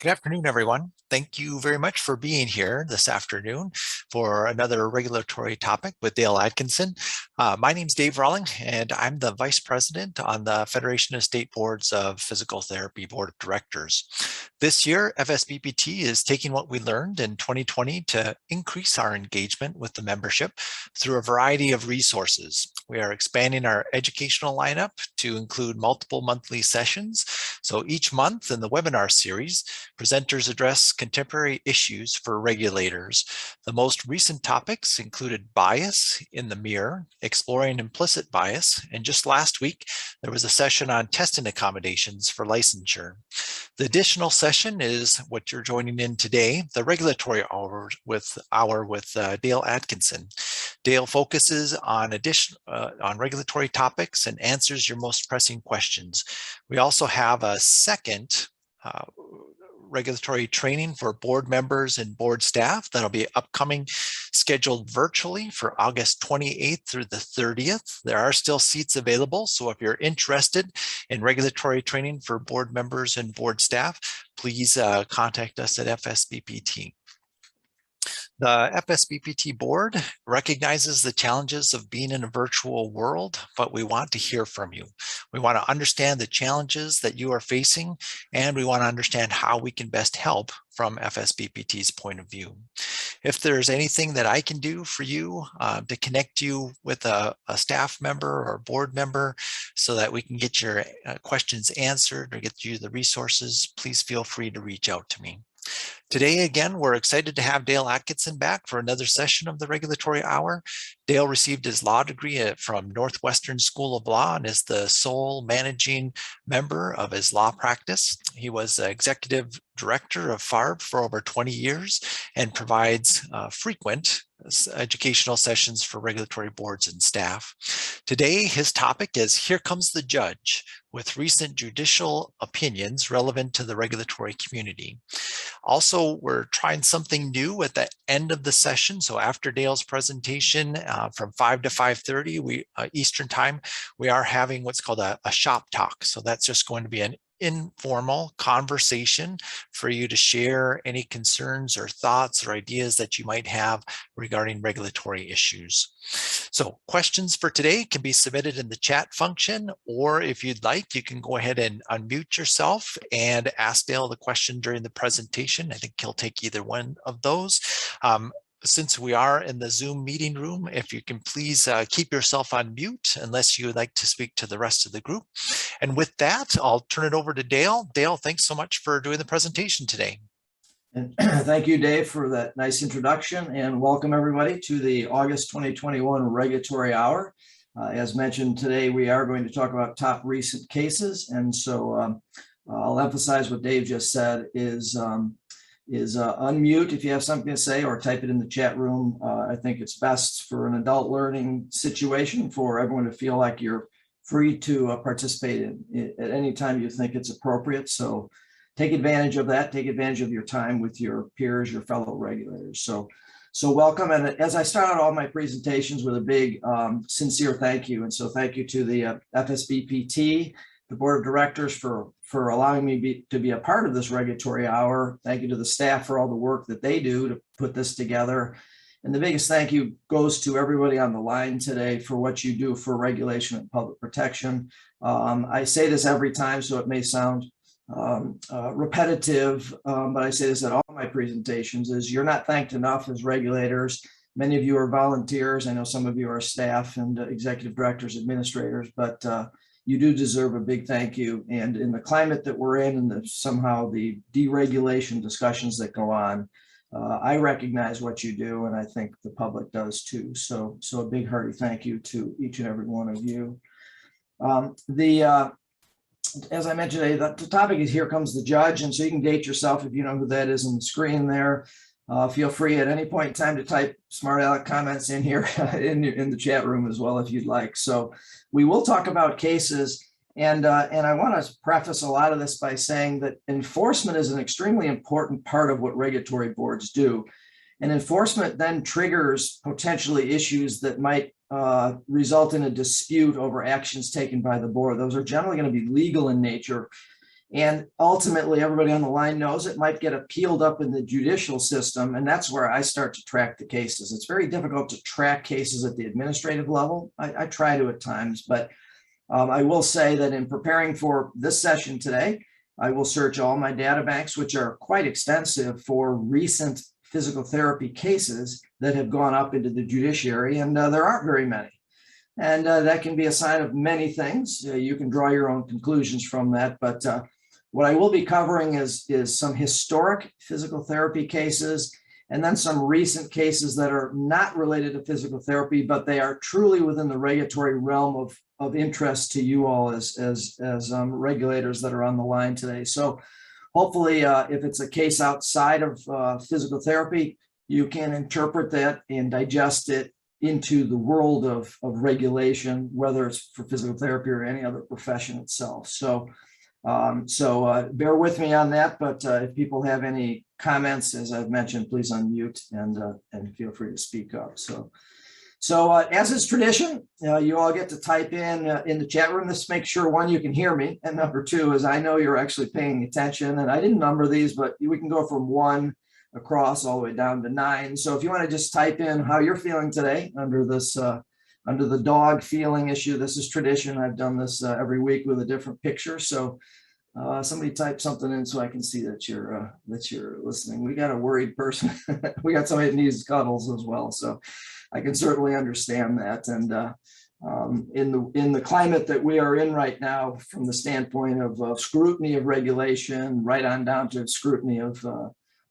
Good afternoon, everyone. Thank you very much for being here this afternoon for another regulatory topic with Dale Atkinson. My name is Dave Rawling, and I'm the Vice President on the Federation of State Boards of Physical Therapy Board of Directors. This year, FSBPT is taking what we learned in 2020 to increase our engagement with the membership through a variety of resources. We are expanding our educational lineup to include multiple monthly sessions. So each month in the webinar series, presenters address contemporary issues for regulators. The most recent topics included bias in the mirror, exploring implicit bias, and just last week, there was a session on testing accommodations for licensure. The additional session is what you're joining in today, the regulatory hour with Dale Atkinson. Dale focuses on regulatory topics and answers your most pressing questions. We also have a second regulatory training for board members and board staff that'll be upcoming, scheduled virtually for August 28th through the 30th. There are still seats available, so if you're interested in regulatory training for board members and board staff, please contact us at FSBPT. The FSBPT board recognizes the challenges of being in a virtual world, but we want to hear from you. We want to understand the challenges that you are facing, and we want to understand how we can best help from FSBPT's point of view. If there's anything that I can do for you to connect you with a staff member or board member so that we can get your questions answered or get you the resources, please feel free to reach out to me. Today, again, we're excited to have Dale Atkinson back for another session of the Regulatory Hour. Dale received his law degree from Northwestern School of Law and is the sole managing member of his law practice. He was executive director of FARB for over 20 years and provides frequent educational sessions for regulatory boards and staff. Today, his topic is Here Comes the Judge, with recent judicial opinions relevant to the regulatory community. Also, we're trying something new at the end of the session. So after Dale's presentation from 5 to 5:30 Eastern time, we are having what's called a shop talk. So that's just going to be an informal conversation for you to share any concerns or thoughts or ideas that you might have regarding regulatory issues. So questions for today can be submitted in the chat function, or if you'd like, you can go ahead and unmute yourself and ask Dale the question during the presentation. I think he'll take either one of those. Since we are in the Zoom meeting room, if you can please keep yourself on mute unless you would like to speak to the rest of the group. And with that, I'll turn it over to Dale. Dale, thanks so much for doing the presentation today. And thank you, Dave, for that nice introduction, and welcome everybody to the August 2021 Regulatory Hour. As mentioned today, we are going to talk about top recent cases, and so I'll emphasize what Dave just said is unmute if you have something to say, or type it in the chat room. I think it's best for an adult learning situation for everyone to feel like you're free to participate in at any time you think it's appropriate. So take advantage of that. Take advantage of your time with your peers, your fellow regulators. So welcome. And as I start out all my presentations with a big sincere thank you. And so thank you to the FSBPT, the board of directors for allowing me to be a part of this regulatory hour. Thank you to the staff for all the work that they do to put this together. And the biggest thank you goes to everybody on the line today for what you do for regulation and public protection. I say this every time, so it may sound repetitive, but I say this at all my presentations, is you're not thanked enough as regulators. Many of you are volunteers. I know some of you are staff and executive directors, administrators, but you do deserve a big thank you. And in the climate that we're in and somehow the deregulation discussions that go on, I recognize what you do, and I think the public does too. So a big hearty thank you to each and every one of you. As I mentioned today, the topic is Here Comes the Judge, and so you can date yourself if you know who that is on the screen there. Feel free at any point in time to type smart aleck comments in here in the chat room as well if you'd like. So we will talk about cases, and I want to preface a lot of this by saying that enforcement is an extremely important part of what regulatory boards do. And enforcement then triggers potentially issues that might result in a dispute over actions taken by the board. Those are generally going to be legal in nature. And ultimately, everybody on the line knows it might get appealed up in the judicial system. And that's where I start to track the cases. It's very difficult to track cases at the administrative level. I try to at times, but I will say that in preparing for this session today, I will search all my data banks, which are quite extensive, for recent physical therapy cases that have gone up into the judiciary, and there aren't very many. And that can be a sign of many things. You can draw your own conclusions from that, but what I will be covering is some historic physical therapy cases, and then some recent cases that are not related to physical therapy, but they are truly within the regulatory realm of interest to you all as regulators that are on the line today. So hopefully, if it's a case outside of physical therapy, you can interpret that and digest it into the world of regulation, whether it's for physical therapy or any other profession itself. So bear with me on that, but if people have any comments, as I've mentioned, please unmute and feel free to speak up. So as is tradition, you all get to type in the chat room. This makes sure, one, you can hear me, and number two is I know you're actually paying attention. And I didn't number these, but we can go from 1 across all the way down to 9. So if you want to just type in how you're feeling today under this under the dog feeling issue, this is tradition. I've done this every week with a different picture. So somebody type something in so I can see that you're listening. We got a worried person. We got somebody that needs cuddles as well. So I can certainly understand that. And in the climate that we are in right now, from the standpoint of scrutiny of regulation, right on down to scrutiny of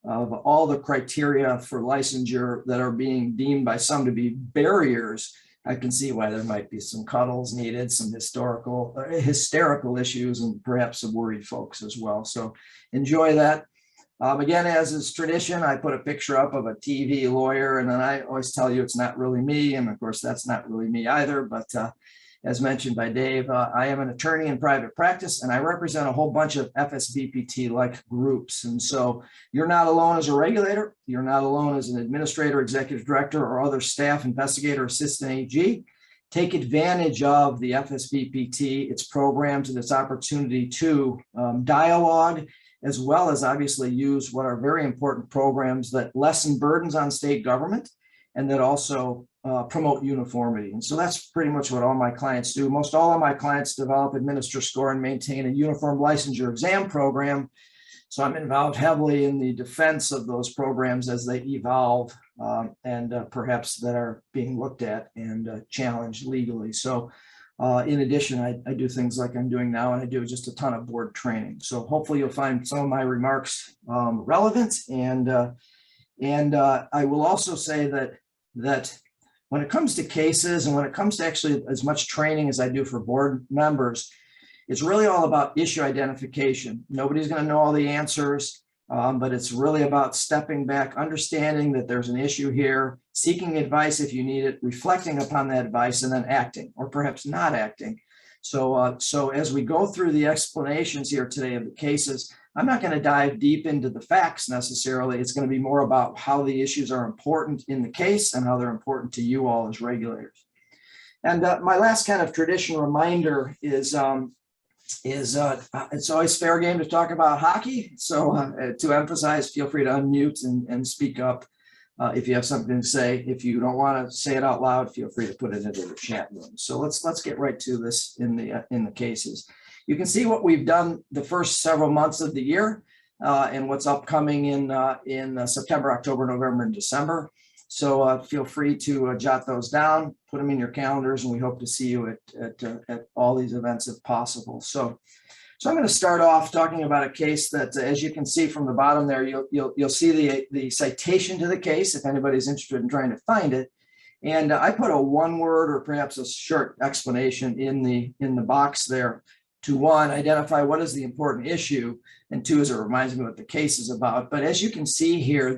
all the criteria for licensure that are being deemed by some to be barriers, I can see why there might be some cuddles needed, some hysterical issues, and perhaps some worried folks as well. So enjoy that. Again, as is tradition, I put a picture up of a TV lawyer, and then I always tell you it's not really me. And of course, that's not really me either. But as mentioned by Dave, I am an attorney in private practice, and I represent a whole bunch of FSBPT-like groups. And so you're not alone as a regulator. You're not alone as an administrator, executive director, or other staff, investigator, assistant AG. Take advantage of the FSBPT, its programs, and its opportunity to dialogue, as well as obviously use what are very important programs that lessen burdens on state government and that also promote uniformity. And so that's pretty much what all my clients do. Most all of my clients develop, administer, score, and maintain a uniform licensure exam program. So I'm involved heavily in the defense of those programs as they evolve and perhaps that are being looked at and challenged legally. So in addition, I do things like I'm doing now, and I do just a ton of board training. So hopefully you'll find some of my remarks relevant. And I will also say that when it comes to cases and when it comes to actually as much training as I do for board members, it's really all about issue identification. Nobody's going to know all the answers, but it's really about stepping back, understanding that there's an issue here, seeking advice if you need it, reflecting upon that advice, and then acting, or perhaps not acting. So as we go through the explanations here today of the cases, I'm not going to dive deep into the facts necessarily. It's going to be more about how the issues are important in the case and how they're important to you all as regulators. And my last kind of traditional reminder is it's always fair game to talk about hockey. So to emphasize, feel free to unmute and speak up if you have something to say. If you don't want to say it out loud, feel free to put it into the chat room. So let's get right to this in the cases. You can see what we've done the first several months of the year and what's upcoming in September, October, November, and December. So feel free to jot those down, put them in your calendars, and we hope to see you at all these events if possible. So I'm going to start off talking about a case that, as you can see from the bottom there, you'll see the citation to the case if anybody's interested in trying to find it. And I put a one-word or perhaps a short explanation in the box there to, one, identify what is the important issue, and two, as it reminds me what the case is about. But as you can see here,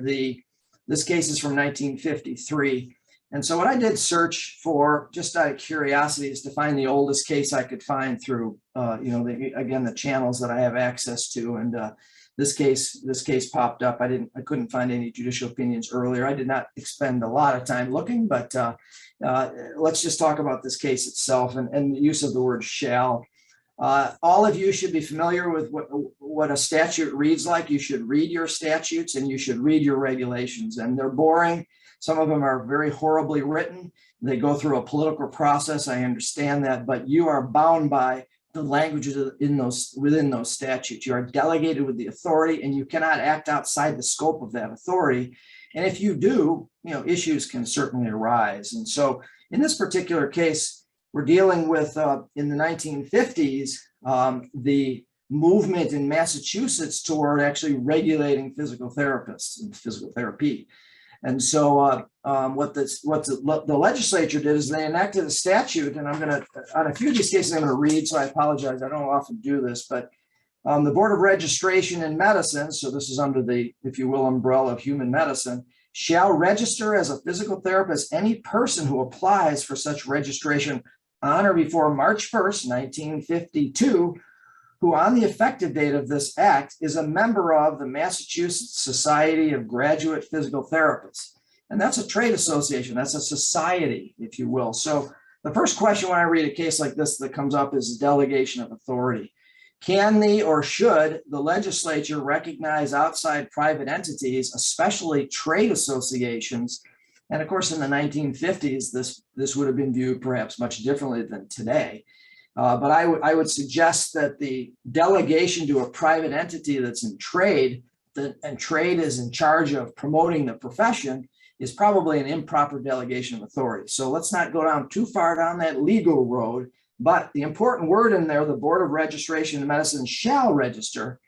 this case is from 1953. And so what I did search for, just out of curiosity, is to find the oldest case I could find through, the channels that I have access to. And this case popped up. I couldn't find any judicial opinions earlier. I did not expend a lot of time looking, but let's just talk about this case itself and the use of the word shall. All of you should be familiar with what a statute reads like. You should read your statutes and you should read your regulations. And they're boring. Some of them are very horribly written. They go through a political process. I understand that, but you are bound by the languages within those statutes. You are delegated with the authority, and you cannot act outside the scope of that authority. And if you do, issues can certainly arise. And so, in this particular case, we're dealing with in the 1950s the movement in Massachusetts toward actually regulating physical therapists and physical therapy. And so what the legislature did is they enacted a statute, and I'm going to, on a few of these cases, I'm going to read, so I apologize. I don't often do this, but the Board of Registration in Medicine, so this is under the, if you will, umbrella of human medicine, shall register as a physical therapist any person who applies for such registration on or before March 1st, 1952, who on the effective date of this act is a member of the Massachusetts Society of Graduate Physical Therapists. And that's a trade association, that's a society, if you will. So the first question when I read a case like this that comes up is delegation of authority. Can the or should the legislature recognize outside private entities, especially trade associations? And of course, in the 1950s, this would have been viewed perhaps much differently than today. But I would suggest that the delegation to a private entity that's in trade, and trade is in charge of promoting the profession, is probably an improper delegation of authority. So let's not go down too far down that legal road. But the important word in there, the Board of Registration in Medicine shall register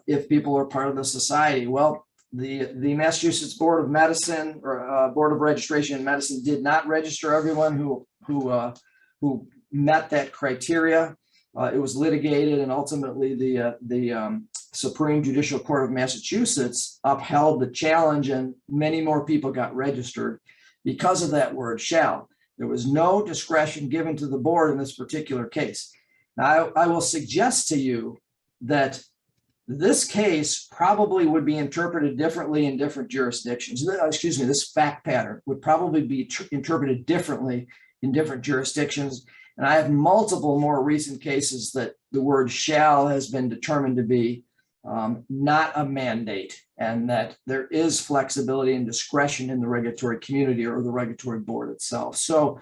if people are part of the society. Well, the Massachusetts Board of Medicine or Board of Registration in Medicine did not register everyone who met that criteria. It was litigated, and ultimately the Supreme Judicial Court of Massachusetts upheld the challenge, and many more people got registered because of that word shall. There was no discretion given to the board in this particular case. Now, I will suggest to you that this case probably would be interpreted differently in different jurisdictions. Excuse me, this fact pattern would probably be interpreted differently in different jurisdictions. And I have multiple more recent cases that the word shall has been determined to be not a mandate, and that there is flexibility and discretion in the regulatory community or the regulatory board itself. So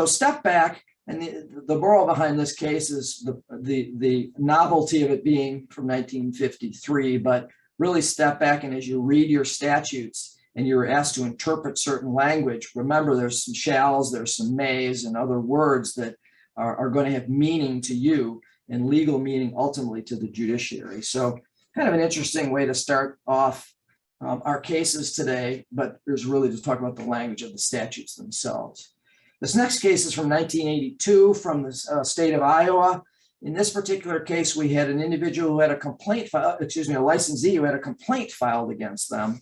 step back, and the moral behind this case is the novelty of it being from 1953, but really step back, and as you read your statutes and you're asked to interpret certain language, remember there's some shalls, there's some mays and other words that are going to have meaning to you and legal meaning ultimately to the judiciary. So kind of an interesting way to start off our cases today, but there's really to talk about the language of the statutes themselves. This next case is from 1982 from the state of Iowa. In this particular case, we had an individual who had a complaint filed, a licensee who had a complaint filed against them.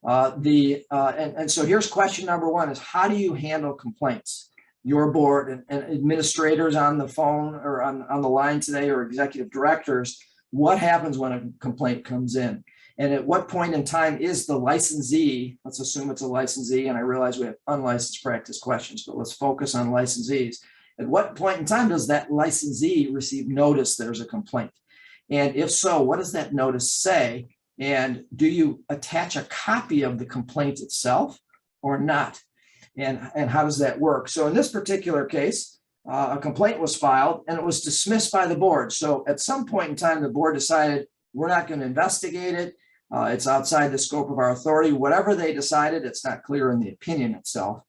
And so here's question number one is, how do you handle complaints? Your board and administrators on the phone or on the line today, or executive directors, what happens when a complaint comes in? And at what point in time is the licensee, let's assume it's a licensee, and I realize we have unlicensed practice questions, but let's focus on licensees. At what point in time does that licensee receive notice there's a complaint? And if so, what does that notice say? And do you attach a copy of the complaint itself or not? And how does that work? So in this particular case, a complaint was filed and it was dismissed by the board. So at some point in time, the board decided we're not going to investigate it. It's outside the scope of our authority. Whatever they decided, it's not clear in the opinion itself.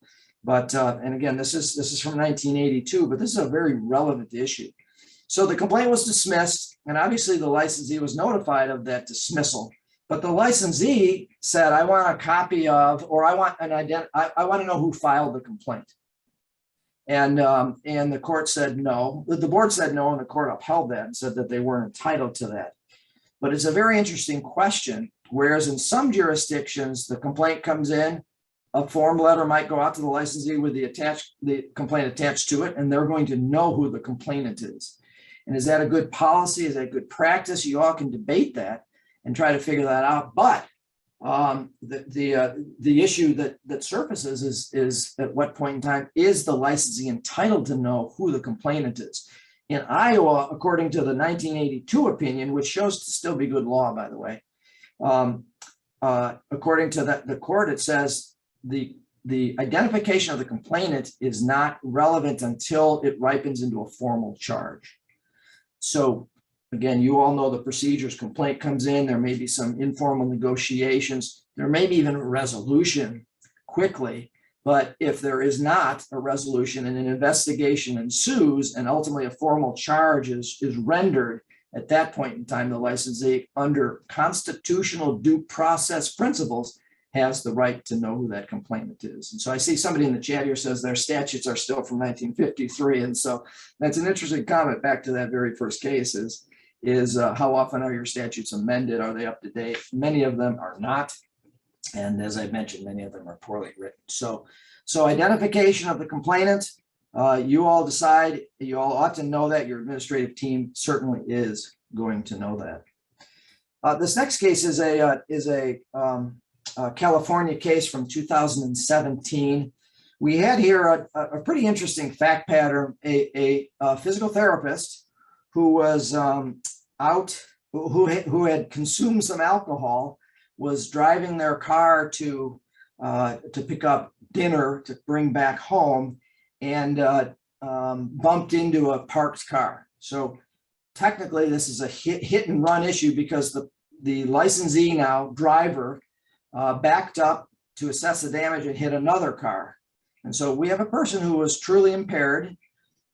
But and again, this is from 1982, but this is a very relevant issue. So the complaint was dismissed, and obviously the licensee was notified of that dismissal. But the licensee said, I want a copy of, or I want to know who filed the complaint. And the court said no. The board said no, and the court upheld that and said that they weren't entitled to that. But it's a very interesting question, whereas in some jurisdictions, the complaint comes in, a form letter might go out to the licensee with the complaint attached to it, and they're going to know who the complainant is. And is that a good policy? Is that good practice? You all can debate that and try to figure that out. But the issue that surfaces is at what point in time is the licensee entitled to know who the complainant is? In Iowa, according to the 1982 opinion, which shows to still be good law, by the way, according to the court, it says the identification of the complainant is not relevant until it ripens into a formal charge. So again, you all know the procedures. Complaint comes in, there may be some informal negotiations, there may be even a resolution quickly, but if there is not a resolution and an investigation ensues and ultimately a formal charge is rendered, at that point in time, the licensee, under constitutional due process principles, has the right to know who that complainant is. And so I see somebody in the chat here says their statutes are still from 1953. And so that's an interesting comment back to that very first case is how often are your statutes amended? Are they up to date? Many of them are not. And as I mentioned, many of them are poorly written. So identification of the complainant, you all decide, you all ought to know that. Your administrative team certainly is going to know that. This next case is a California case from 2017. We had here a pretty interesting fact pattern. A physical therapist who was who had consumed some alcohol was driving their car to pick up dinner to bring back home, and bumped into a parked car. So technically, this is a hit and run issue because the licensee now driver backed up to assess the damage and hit another car. And so we have a person who was truly impaired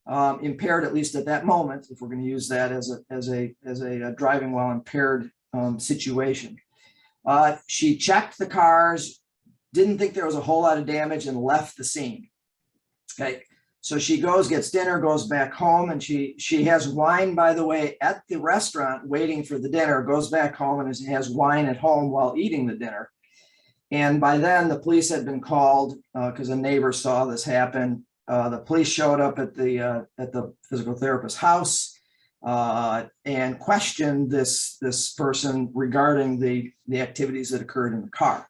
at least at that moment, if we're going to use that as a driving while impaired situation. She checked the cars, didn't think there was a whole lot of damage, and left the scene. Okay, so she gets dinner, goes back home, and she has wine, by the way, at the restaurant waiting for the dinner, goes back home and has wine at home while eating the dinner. And by then the police had been called because a neighbor saw this happen. The police showed up at the physical therapist's house and questioned this person regarding the activities that occurred in the car.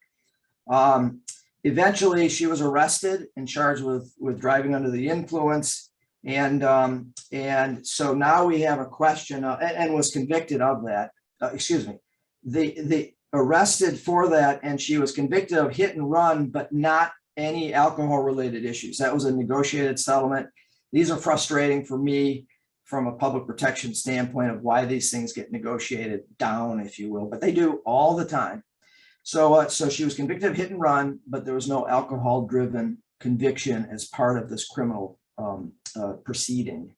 Eventually, she was arrested and charged with driving under the influence, and so now we have a question and was convicted of that. The arrested for that, and she was convicted of hit and run, but not any alcohol-related issues. That was a negotiated settlement. These are frustrating for me from a public protection standpoint of why these things get negotiated down, if you will, but they do all the time. So she was convicted of hit and run, but there was no alcohol-driven conviction as part of this criminal proceeding.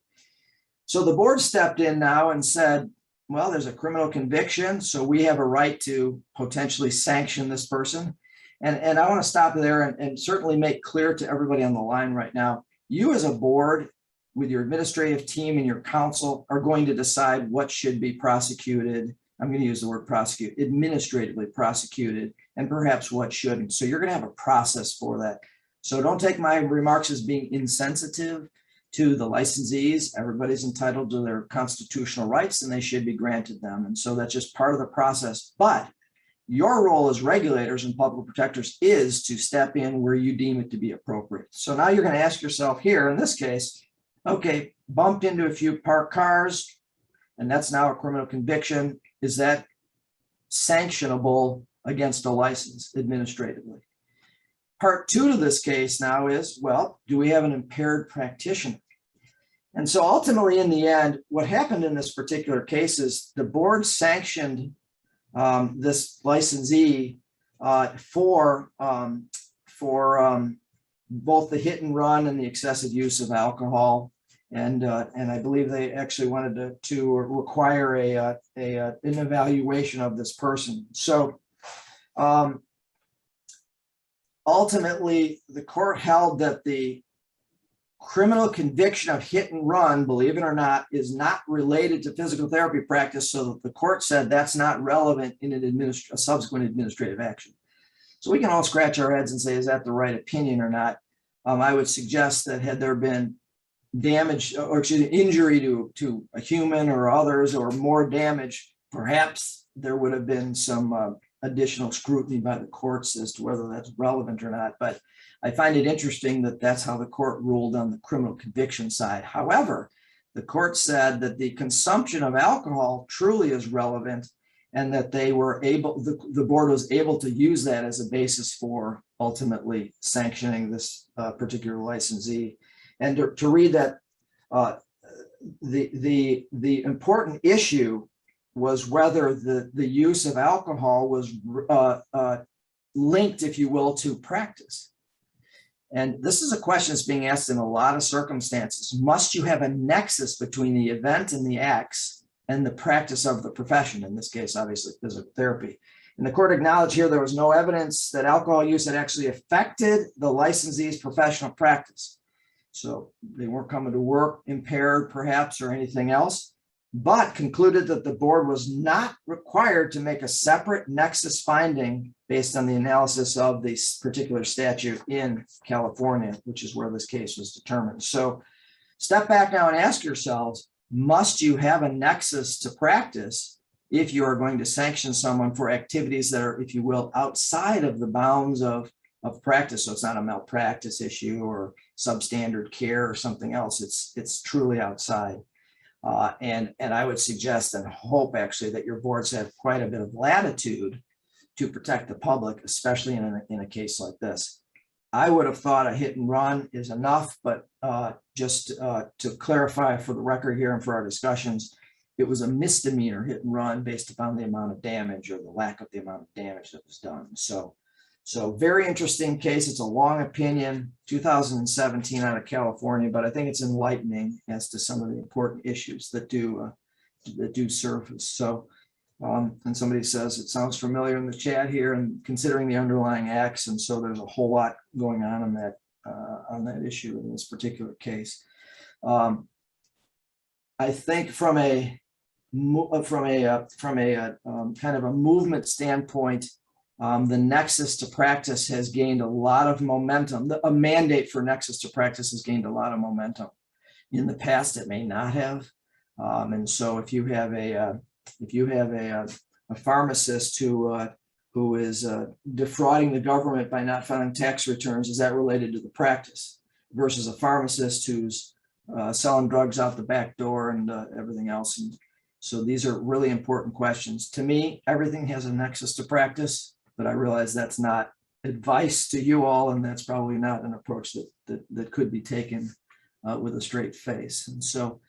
So the board stepped in now and said, well, there's a criminal conviction, so we have a right to potentially sanction this person. And I want to stop there and certainly make clear to everybody on the line right now, you as a board with your administrative team and your counsel are going to decide what should be prosecuted. I'm going to use the word prosecute, administratively prosecuted, and perhaps what shouldn't. So you're going to have a process for that. So don't take my remarks as being insensitive to the licensees. Everybody's entitled to their constitutional rights and they should be granted them. And so that's just part of the process. But your role as regulators and public protectors is to step in where you deem it to be appropriate. So now you're going to ask yourself here, in this case, okay, bumped into a few parked cars, and that's now a criminal conviction. Is that sanctionable against a license administratively? Part two to this case now is, well, do we have an impaired practitioner? And so ultimately, in the end, what happened in this particular case is the board sanctioned this licensee for both the hit and run and the excessive use of alcohol, and I believe they actually wanted to require an evaluation of this person. So ultimately, the court held that the criminal conviction of hit and run, believe it or not, is not related to physical therapy practice, so that the court said that's not relevant in a subsequent administrative action. So we can all scratch our heads and say, is that the right opinion or not? I would suggest that had there been damage or injury to a human or others, or more damage, perhaps there would have been some additional scrutiny by the courts as to whether that's relevant or not. But I find it interesting that that's how the court ruled on the criminal conviction side. However, the court said that the consumption of alcohol truly is relevant, and that they were able, the board was able to use that as a basis for ultimately sanctioning this particular licensee. And to read that, the important issue was whether the use of alcohol was linked, if you will, to practice. And this is a question that's being asked in a lot of circumstances. Must you have a nexus between the event and the acts and the practice of the profession? In this case, obviously, physical therapy. And the court acknowledged here there was no evidence that alcohol use had actually affected the licensee's professional practice. So they weren't coming to work impaired, perhaps, or anything else, but concluded that the board was not required to make a separate nexus finding based on the analysis of this particular statute in California, which is where this case was determined. So step back now and ask yourselves, must you have a nexus to practice if you are going to sanction someone for activities that are, if you will, outside of the bounds of practice? So it's not a malpractice issue or substandard care or something else. It's truly outside. And I would suggest and hope actually that your boards have quite a bit of latitude to protect the public, especially in a case like this. I would have thought a hit and run is enough, but just to clarify for the record here and for our discussions, it was a misdemeanor hit and run based upon the amount of damage or the lack of the amount of damage that was done. So very interesting case. It's a long opinion, 2017 out of California, but I think it's enlightening as to some of the important issues that do surface. So, and somebody says it sounds familiar in the chat here, and considering the underlying acts, and so there's a whole lot going on that issue in this particular case. I think from a kind of a movement standpoint, the nexus to practice has gained a lot of momentum. A mandate for nexus to practice has gained a lot of momentum. In the past, it may not have. And so if you have a pharmacist who is defrauding the government by not filing tax returns, is that related to the practice? Versus a pharmacist who's selling drugs out the back door and everything else. And so these are really important questions. To me, everything has a nexus to practice, but I realize that's not advice to you all, and that's probably not an approach that could be taken with a straight face. And so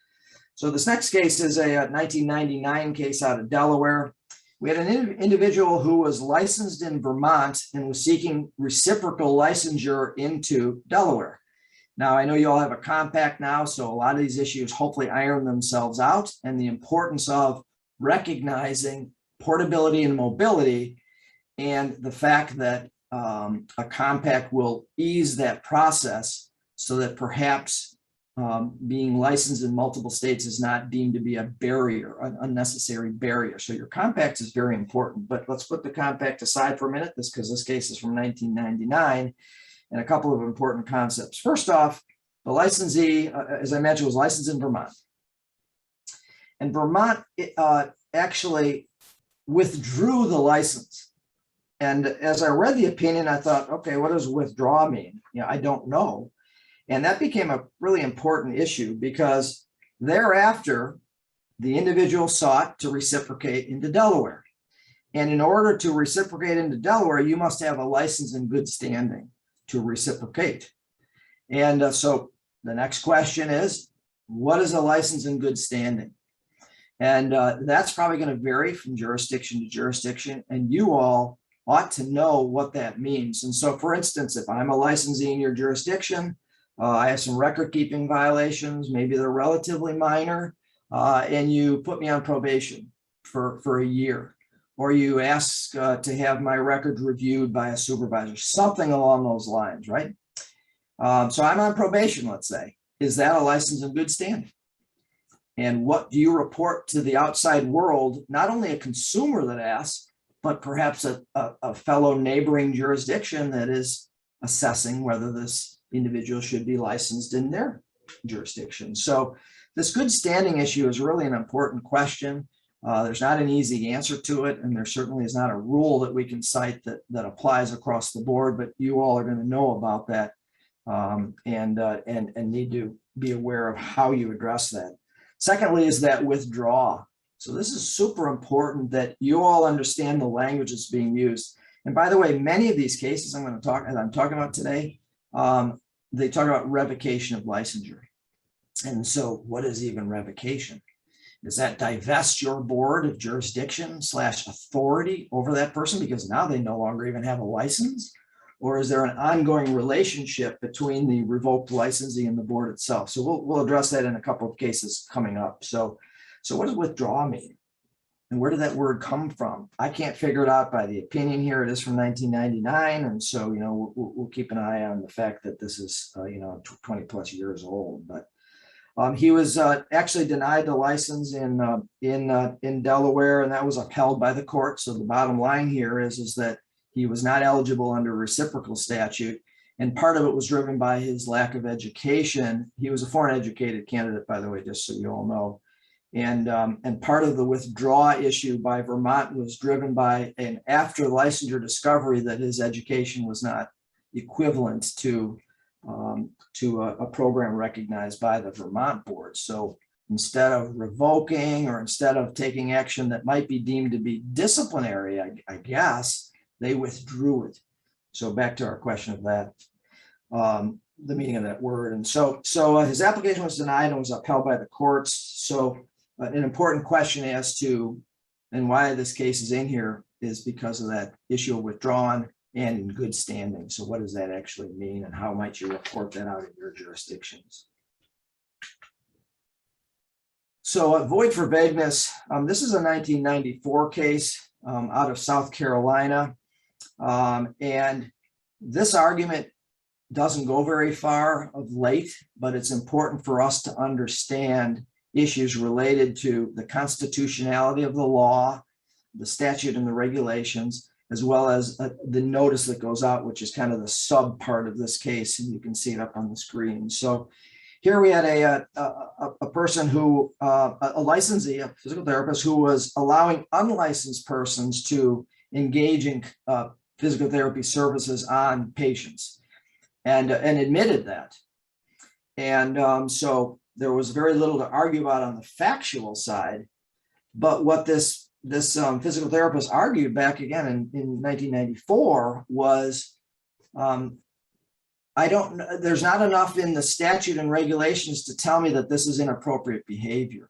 this next case is a 1999 case out of Delaware. We had an individual who was licensed in Vermont and was seeking reciprocal licensure into Delaware. Now, I know you all have a compact now, so a lot of these issues hopefully iron themselves out, and the importance of recognizing portability and mobility, and the fact that a compact will ease that process so that perhaps being licensed in multiple states is not deemed to be a barrier, an unnecessary barrier. So your compact is very important, but let's put the compact aside for a minute, because this case is from 1999, and a couple of important concepts. First off, the licensee, as I mentioned, was licensed in Vermont. And Vermont actually withdrew the license. And as I read the opinion, I thought, okay, what does withdraw mean? I don't know. And that became a really important issue, because thereafter, the individual sought to reciprocate into Delaware. And in order to reciprocate into Delaware, you must have a license in good standing to reciprocate. And so the next question is, what is a license in good standing? And that's probably going to vary from jurisdiction to jurisdiction, and you all ought to know what that means. And so, for instance, if I'm a licensee in your jurisdiction, I have some record keeping violations, maybe they're relatively minor, and you put me on probation for a year, or you ask to have my record reviewed by a supervisor, something along those lines, right? So I'm on probation, let's say. Is that a license in good standing? And what do you report to the outside world? Not only a consumer that asks, but perhaps a fellow neighboring jurisdiction that is assessing whether this individual should be licensed in their jurisdiction. So this good standing issue is really an important question. There's not an easy answer to it, and there certainly is not a rule that we can cite that applies across the board, but you all are going to know about that and need to be aware of how you address that. Secondly is that withdraw. So this is super important that you all understand the language that's being used. And by the way, many of these cases I'm talking about today, they talk about revocation of licensure. And so what is even revocation? Does that divest your board of jurisdiction / authority over that person because now they no longer even have a license? Or is there an ongoing relationship between the revoked licensee and the board itself? So we'll address that in a couple of cases coming up. So what does withdraw mean? And where did that word come from? I can't figure it out by the opinion here. It is from 1999. And so, we'll keep an eye on the fact that this is, 20 plus years old. But he was actually denied the license in Delaware, and that was upheld by the court. So the bottom line here is that he was not eligible under reciprocal statute. And part of it was driven by his lack of education. He was a foreign educated candidate, by the way, just so you all know. And part of the withdraw issue by Vermont was driven by an after licensure discovery that his education was not equivalent to a program recognized by the Vermont board. So instead of revoking or instead of taking action that might be deemed to be disciplinary, I guess, they withdrew it. So back to our question of that, the meaning of that word. And so his application was denied and was upheld by the courts. So an important question as to, and why this case is in here is because of that issue of withdrawn and in good standing. So what does that actually mean and how might you report that out in your jurisdictions? So void for vagueness, this is a 1994 case out of South Carolina. And this argument doesn't go very far of late, but it's important for us to understand issues related to the constitutionality of the law, the statute and the regulations, as well as the notice that goes out, which is kind of the sub part of this case, and you can see it up on the screen. So here we had a person who, a licensee, a physical therapist, who was allowing unlicensed persons to engage in physical therapy services on patients, and admitted that. And so there was very little to argue about on the factual side. But what this physical therapist argued back again in 1994 was, there's not enough in the statute and regulations to tell me that this is inappropriate behavior.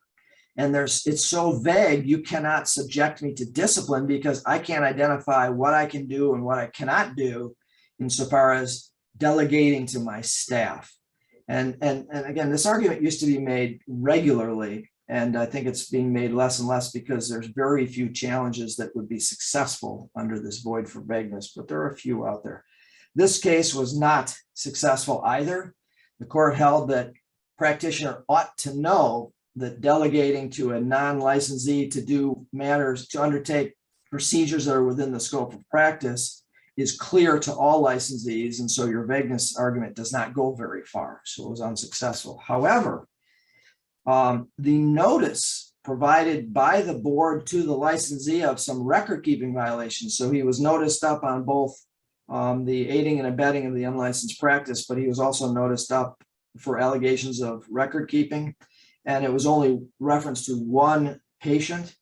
And it's so vague, you cannot subject me to discipline because I can't identify what I can do and what I cannot do insofar as delegating to my staff. And again, this argument used to be made regularly, and I think it's being made less and less because there's very few challenges that would be successful under this void for vagueness, but there are a few out there. This case was not successful either. The court held that practitioner ought to know that delegating to a non-licensee to do matters, to undertake procedures that are within the scope of practice is clear to all licensees. And so your vagueness argument does not go very far. So it was unsuccessful. However, the notice provided by the board to the licensee of some record keeping violations. So he was noticed up on both the aiding and abetting of the unlicensed practice, but he was also noticed up for allegations of record keeping. And it was only referenced to one patient,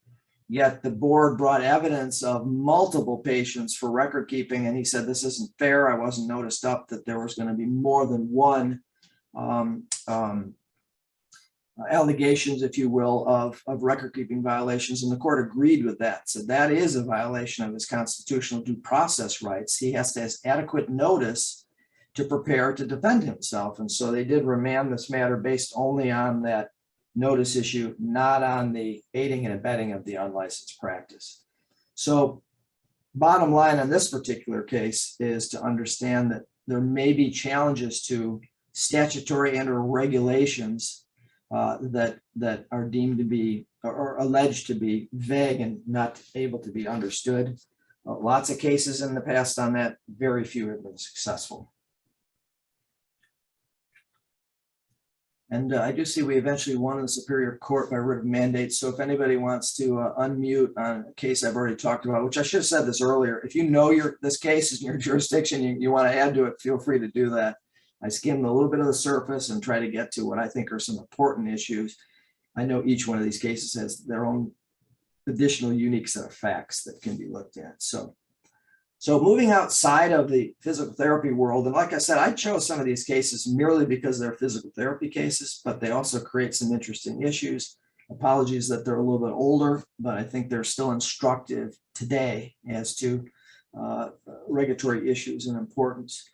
yet the board brought evidence of multiple patients for record keeping. And he said, this isn't fair. I wasn't noticed up that there was going to be more than one allegations, if you will, of record keeping violations. And the court agreed with that. So that is a violation of his constitutional due process rights. He has to have adequate notice to prepare to defend himself. And so they did remand this matter based only on that notice issue, not on the aiding and abetting of the unlicensed practice. So bottom line on this particular case is to understand that there may be challenges to statutory and or regulations that are deemed to be or alleged to be vague and not able to be understood. Lots of cases in the past on that, very few have been successful. And I do see we eventually won in the Superior Court by writ of mandate. So if anybody wants to unmute on a case I've already talked about, which I should have said this earlier, if you know this case is in your jurisdiction, you want to add to it, feel free to do that. I skimmed a little bit of the surface and try to get to what I think are some important issues. I know each one of these cases has their own additional unique set of facts that can be looked at. So moving outside of the physical therapy world, and like I said, I chose some of these cases merely because they're physical therapy cases, but they also create some interesting issues. Apologies that they're a little bit older, but I think they're still instructive today as to regulatory issues and importance.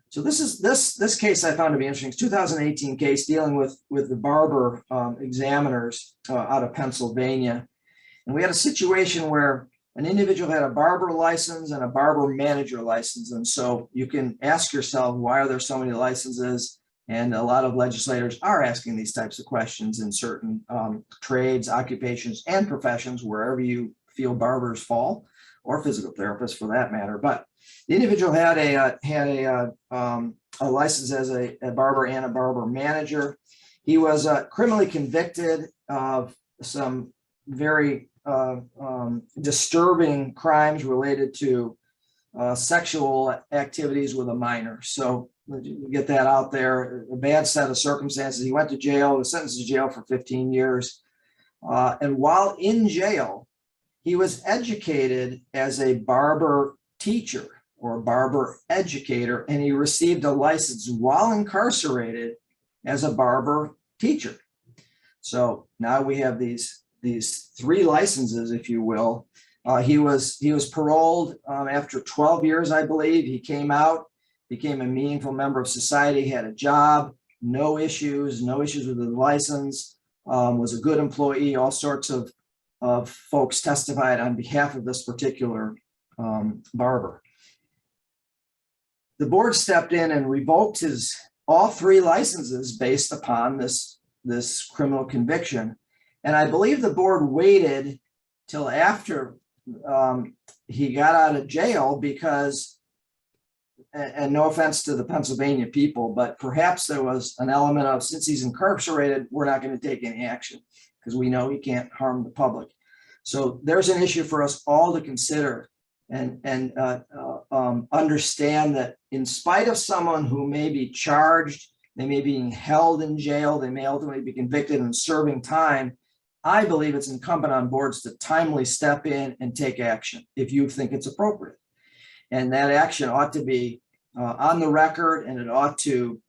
So this case I found to be interesting. It's a 2018 case dealing with the barber examiners out of Pennsylvania. And we had a situation where an individual had a barber license and a barber manager license. And so you can ask yourself, why are there so many licenses? And a lot of legislators are asking these types of questions in certain trades, occupations, and professions, wherever you feel barbers fall, or physical therapists for that matter. But the individual had a license as a barber and a barber manager. He was criminally convicted of some very disturbing crimes related to sexual activities with a minor. So get that out there. A bad set of circumstances. He went to jail, was sentenced to jail for 15 years. And while in jail, he was educated as a barber teacher or barber educator, and he received a license while incarcerated as a barber teacher. So now we have these three licenses, if you will. He was paroled after 12 years, I believe. He came out, became a meaningful member of society, had a job, no issues with the license, was a good employee. All sorts of folks testified on behalf of this particular barber. The board stepped in and revoked all three licenses based upon this criminal conviction. And I believe the board waited till after he got out of jail because, and no offense to the Pennsylvania people, but perhaps there was an element of, since he's incarcerated, we're not going to take any action because we know he can't harm the public. So there's an issue for us all to consider and understand that in spite of someone who may be charged, they may be being held in jail, they may ultimately be convicted and serving time, I believe it's incumbent on boards to timely step in and take action if you think it's appropriate. And that action ought to be on the record, and it ought to,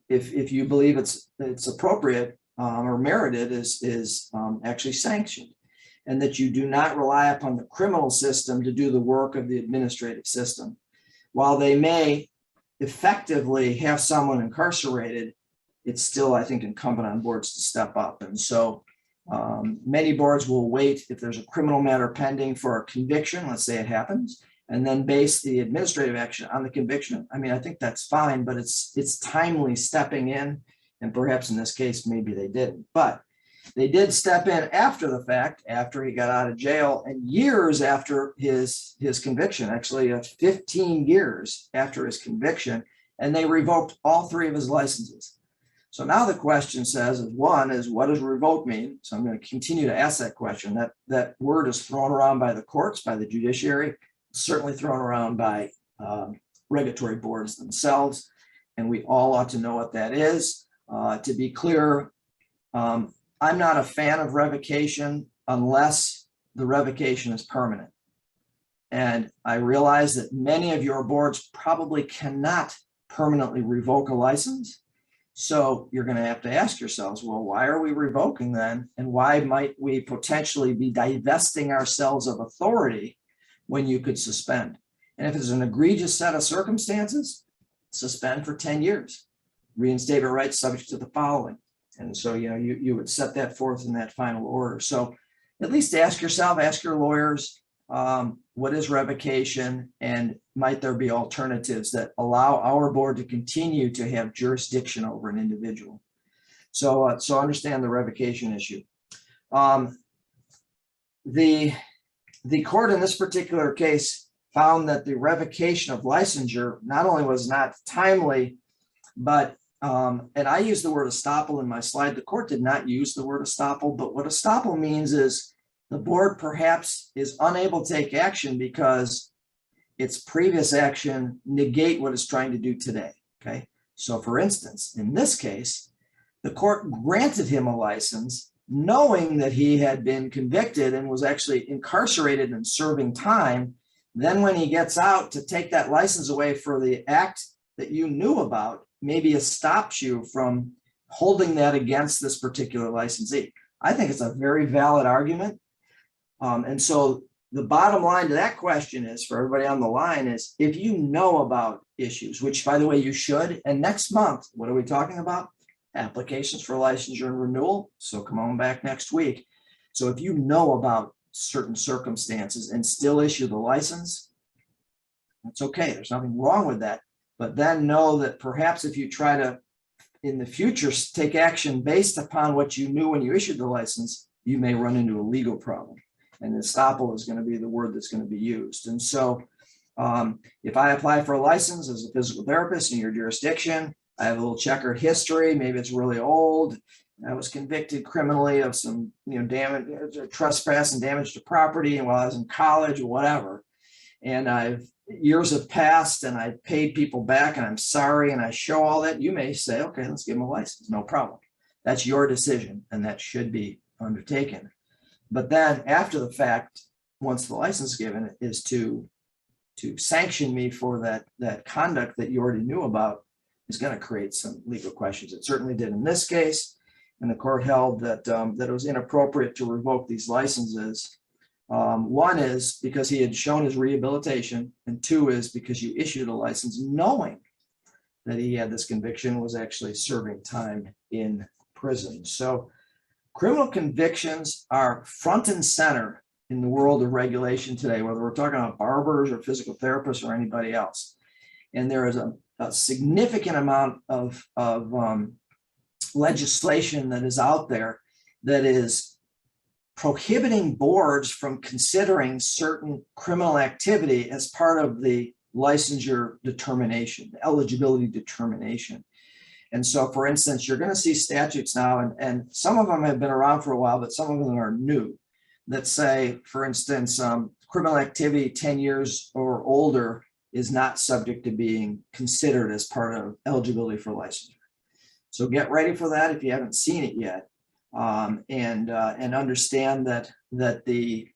if you believe it's appropriate or merited, is actually sanctioned, and that you do not rely upon the criminal system to do the work of the administrative system. While they may effectively have someone incarcerated, it's still, I think, incumbent on boards to step up. And so many boards will wait if there's a criminal matter pending for a conviction, let's say it happens, and then base the administrative action on the conviction. I mean, I think that's fine, but it's timely stepping in, and perhaps in this case, maybe they didn't. But they did step in after the fact, after he got out of jail, and years after his conviction, actually 15 years after his conviction, and they revoked all three of his licenses. So now the question says, what does revoke mean? So I'm going to continue to ask that question. That word is thrown around by the courts, by the judiciary, certainly thrown around by regulatory boards themselves, and we all ought to know what that is. To be clear, I'm not a fan of revocation unless the revocation is permanent. And I realize that many of your boards probably cannot permanently revoke a license. So you're going to have to ask yourselves, well, why are we revoking then? And why might we potentially be divesting ourselves of authority when you could suspend? And if it's an egregious set of circumstances, suspend for 10 years. Reinstatement rights subject to the following. And so, you would set that forth in that final order. So at least ask yourself, ask your lawyers, what is revocation, and might there be alternatives that allow our board to continue to have jurisdiction over an individual? So understand the revocation issue. The court in this particular case found that the revocation of licensure not only was not timely, but and I use the word estoppel in my slide. The court did not use the word estoppel, but what estoppel means is the board perhaps is unable to take action because its previous action negate what it's trying to do today. Okay. So for instance, in this case, the court granted him a license knowing that he had been convicted and was actually incarcerated and serving time. Then when he gets out, to take that license away for the act that you knew about, maybe it stops you from holding that against this particular licensee. I think it's a very valid argument. And so the bottom line to that question is, for everybody on the line, is if you know about issues, which by the way, you should, and next month, what are we talking about? Applications for licensure and renewal. So come on back next week. So if you know about certain circumstances and still issue the license, that's okay. There's nothing wrong with that. But then know that perhaps if you try to, in the future, take action based upon what you knew when you issued the license, you may run into a legal problem. And estoppel is going to be the word that's going to be used. And so if I apply for a license as a physical therapist in your jurisdiction, I have a little checkered history. Maybe it's really old. I was convicted criminally of some, damage, trespass and damage to property, and while I was in college or whatever. And years have passed, and I paid people back, and I'm sorry, and I show all that. You may say, okay, let's give them a license. No problem. That's your decision, and that should be undertaken. But then after the fact, once the license is given, is to sanction me for that conduct that you already knew about, is going to create some legal questions. It certainly did in this case, and the court held that that it was inappropriate to revoke these licenses. One is because he had shown his rehabilitation, and two is because you issued a license knowing that he had this conviction, was actually serving time in prison. So criminal convictions are front and center in the world of regulation today, whether we're talking about barbers or physical therapists or anybody else. And there is a significant amount of legislation that is out there that is prohibiting boards from considering certain criminal activity as part of the licensure determination, the eligibility determination. And so, for instance, you're going to see statutes now, and some of them have been around for a while, but some of them are new, that say, for instance, criminal activity 10 years or older is not subject to being considered as part of eligibility for licensure. So get ready for that if you haven't seen it yet, and understand that the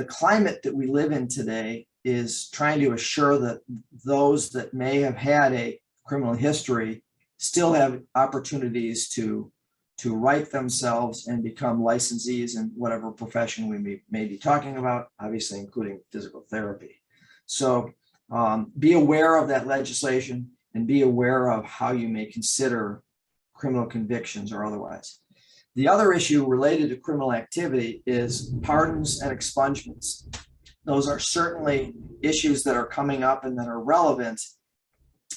climate that we live in today is trying to assure that those that may have had a criminal history still have opportunities to right themselves and become licensees in whatever profession we may be talking about, obviously including physical therapy. So be aware of that legislation and be aware of how you may consider criminal convictions or otherwise. The other issue related to criminal activity is pardons and expungements. Those are certainly issues that are coming up and that are relevant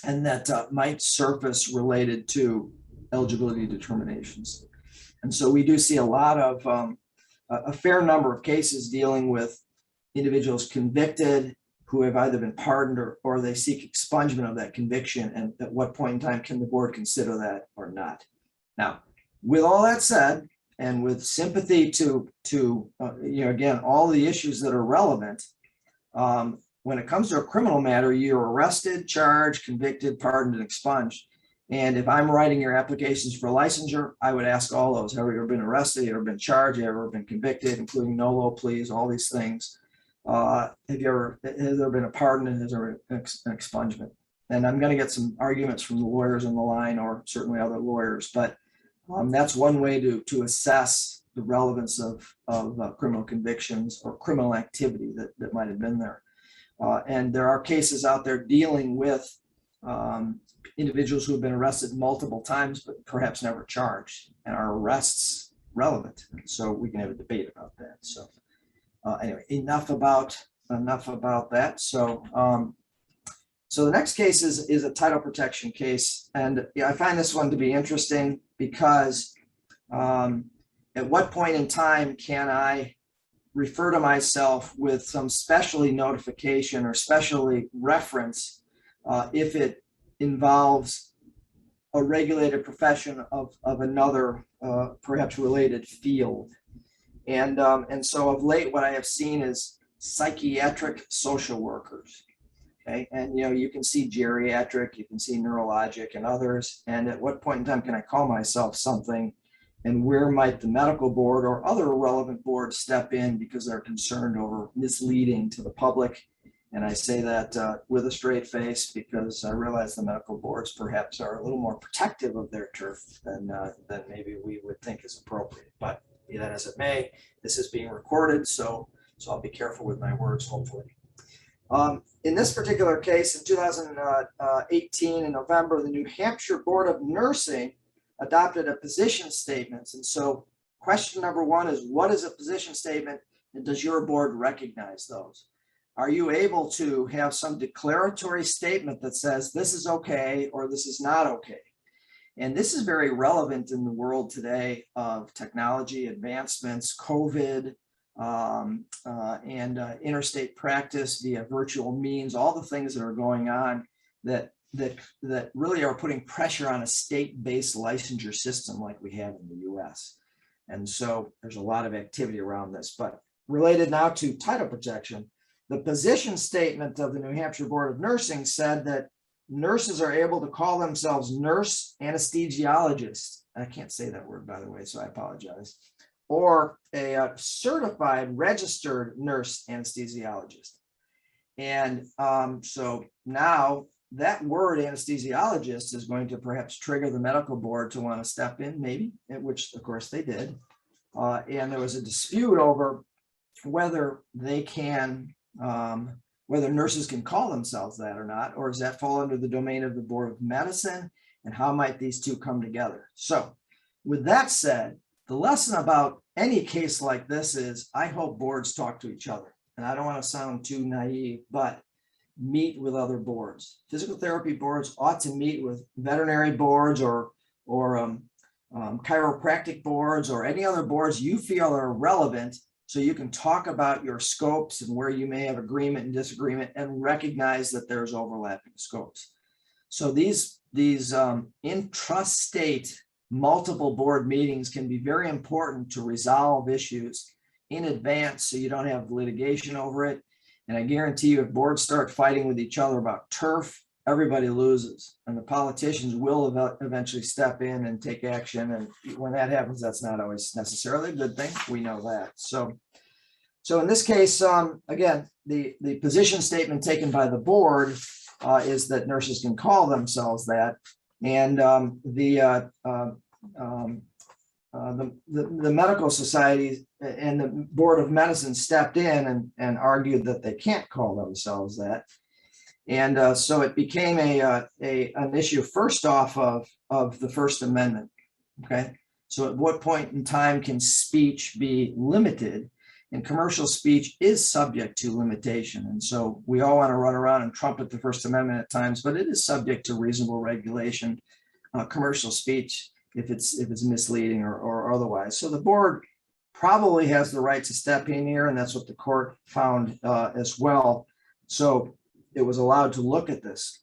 and that might surface related to eligibility determinations. And so we do see a lot of, a fair number of cases dealing with individuals convicted who have either been pardoned or they seek expungement of that conviction, and at what point in time can the board consider that or not. Now, with all that said, and with sympathy to again, all the issues that are relevant, when it comes to a criminal matter, you're arrested, charged, convicted, pardoned, and expunged. And if I'm writing your applications for licensure, I would ask all those: have you ever been arrested? Have you ever been charged? Have you ever been convicted, including no-low pleas, all these things? Has there been a pardon, and has there been an expungement? And I'm going to get some arguments from the lawyers on the line, or certainly other lawyers, but that's one way to assess the relevance of criminal convictions or criminal activity that might have been there. And there are cases out there dealing with individuals who have been arrested multiple times, but perhaps never charged, and are arrests relevant? So we can have a debate about that. So anyway, enough about that. So so the next case is a title protection case, and I find this one to be interesting because at what point in time can I refer to myself with some specialty notification or specialty reference if it involves a regulated profession of another perhaps related field. And so of late, what I have seen is psychiatric social workers. Okay, and you can see geriatric, you can see neurologic, and others. And at what point in time can I call myself something and where might the medical board or other relevant boards step in because they're concerned over misleading to the public. And I say that with a straight face because I realize the medical boards perhaps are a little more protective of their turf than maybe we would think is appropriate. But be that as it may, this is being recorded, so I'll be careful with my words, hopefully. In this particular case, in 2018, in November, the New Hampshire Board of Nursing adopted a position statement. And so question number one is, what is a position statement, and does your board recognize those? Are you able to have some declaratory statement that says this is okay or this is not okay? And this is very relevant in the world today of technology advancements, COVID, and interstate practice via virtual means, all the things that are going on that really are putting pressure on a state-based licensure system like we have in the US. And so there's a lot of activity around this. But related now to title protection, the position statement of the New Hampshire Board of Nursing said that nurses are able to call themselves nurse anesthesiologists. I can't say that word, by the way, so I apologize. Or a certified registered nurse anesthesiologist. And so now that word anesthesiologist is going to perhaps trigger the medical board to want to step in, maybe, which of course they did. And there was a dispute over whether they can, whether nurses can call themselves that or not, or does that fall under the domain of the Board of Medicine, and how might these two come together? So with that said, the lesson about any case like this is I hope boards talk to each other. And I don't want to sound too naive, but meet with other boards. Physical therapy boards ought to meet with veterinary boards or chiropractic boards or any other boards you feel are relevant, so you can talk about your scopes and where you may have agreement and disagreement and recognize that there's overlapping scopes. So these intrastate multiple board meetings can be very important to resolve issues in advance so you don't have litigation over it. And I guarantee you, if boards start fighting with each other about turf, everybody loses, and the politicians will eventually step in and take action. And when that happens, that's not always necessarily a good thing. We know that. So in this case, again, the position statement taken by the board is that nurses can call themselves that. And the medical society and the Board of Medicine stepped in and argued that they can't call themselves that. And so it became an issue first off of the First Amendment. Okay, so at what point in time can speech be limited? And commercial speech is subject to limitation. And so we all want to run around and trumpet the First Amendment at times, but it is subject to reasonable regulation, commercial speech, if it's misleading or otherwise. So the board probably has the right to step in here, and that's what the court found as well. So it was allowed to look at this.